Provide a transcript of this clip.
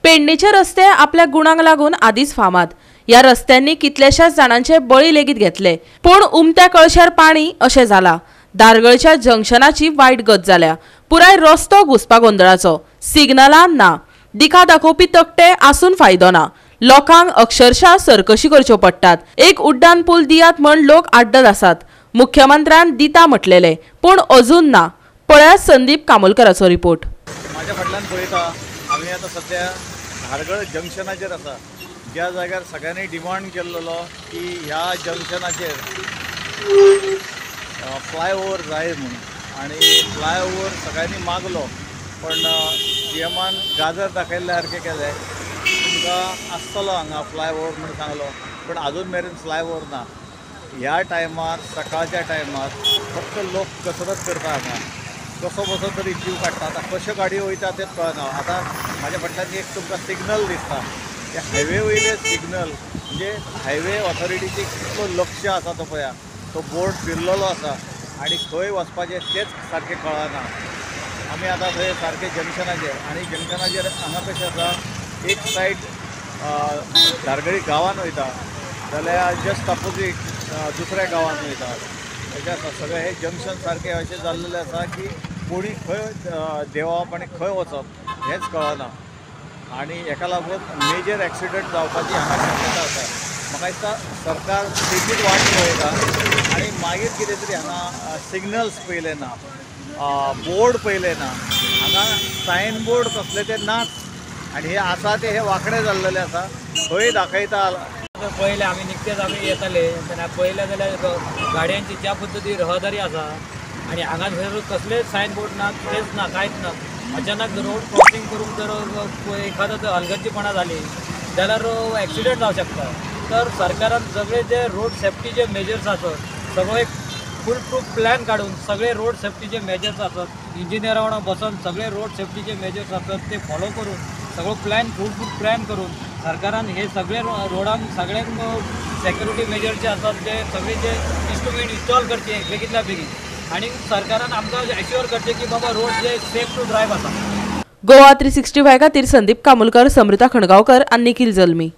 पेडणेचे रस्ते आपल्या गुणांक लागून आदीच फामाद। या रस्त्यांनी कितल्याशाच जाणांचे बळी लेगीत घेतले, पण उमत्या कळशार पाणी अशें जाला। दारगळच्या जंक्शनाची वायट गत जाल्या। पुराय रस्तो घुसपा गोंधळाचो, सिग्नलां ना, दिखा दाखोवपी तकटे आसून फायदो ना। लोकांक अक्षरशः सरकशी करच्यो पडटात। एक उड्डाण पूल दियात म्हण लोक आड्डत आसात। मुख्यमंत्र्यान दिता म्हटलेले, पण अजून ना। पळयात संदीप कामोलकराचो रिपोर्ट। माझ्या फाटल्यान पळयता आमी आतां सध्या धारगळ जंक्शनाचेर आसा, ज्या जाग्यार सगळ्यांनी डिमांड केल्लो की ह्या जंक्शनाचेर फ्लायओव्हर जाय म्हणून, आणि फ्लायओव्हर सगळ्यांनी मागलो, पण सीएमान गाजर दाखयल्ल्या सारकें केलें। तुमकां आसतलो हांगा फ्लायओव्हर म्हणून सांगलो, पण अजून मेरेन फ्लायओव्हर ना। ह्या टायमार सकाळच्या टायमार फक्त लोक कसरत करता हांगा, कसो बसो तरी जीव काडटा। आतां कश्यो गाडयो वयता तेच कळना। आतां म्हाज्या फाटल्यान एक तुमकां सिग्नल दिसता, ते हायवे वयले सिग्नल, म्हणजे हायवे ऑथॉरिटीचे कितलो लक्ष आसा तो पळया। तो बोर्ड फिरलेलो आसा आनी खंय वचपाचें तेच सारकें कळना। आमी आतां थंय सारकें जंक्शनाचेर, आनी जंक्शनाचेर हांगा कशें आसा, एक सायड धारगळी गांवान वयता, जाल्यार जस्ट ऑपोजीट दुसऱ्या गांवान वयता। हेजें आसा सगळें हे जंक्शन सारकें अशें जाल्लेलें आसा की कोणी खंय देंवप आनी खंय वचप हेंच कळना, आनी हेका लागून मेजर एक्सिडंट जावपाची हांगा शक्यता आसा। म्हाका दिसता सरकार तेजीच वाट पळयता आनी मागीर कितें तरी हांगा सिग्नल्स पयले ना, बोर्ड पयले ना। हांगा सायन बोर्ड कसले ते नाच, आनी हे आसा ते हे वांकडे जाल्लेले आसा। खंय दाखयता पहिले आम्ही निकतेच आम्ही येताले तेन्ना पळयलें जाल्यार गाडयांची ज्या पद्दती रहदारी आसा आनी हांगा कसलेच सायन बोर्ड ना, कितेंच ना, कांयच ना। अचानक रोड क्रॉसिंग करूंक जर एखादो जर हलगर्जीपणा जाली जाल्यार एक्सिडेंट जावं शकता। तर सरकारान सगळे जे रोड सेफ्टीचे मेजर्स आसत सगळो एक फूल प्रूफ प्लॅन काढून सगळे रोड सेफ्टीचे मेजर्स आसत, इंजिनियरा वांगडा बसून सगळे रोड सेफ्टीचे मेजर्स आसत ते फॉलो करून सगळो प्लॅन फूल प्रूफ प्लॅन करून सरकारान हे सगळे रोडांक सगळ्यांक सेक्युरिटी मेजर जे आसात ते सगळे जे इन्स्ट्रुमेंट इन्स्टॉल करचे बेगीतल्या बेगीन, आनी सरकारान आमकां एश्युअर करचे की बाबा रोड जे सेफ टू ड्रायव्ह आसा। गोवा 365 खातीर संदीप कामोलकर, समृता खणगांवकर आनी निखिल जल्मी।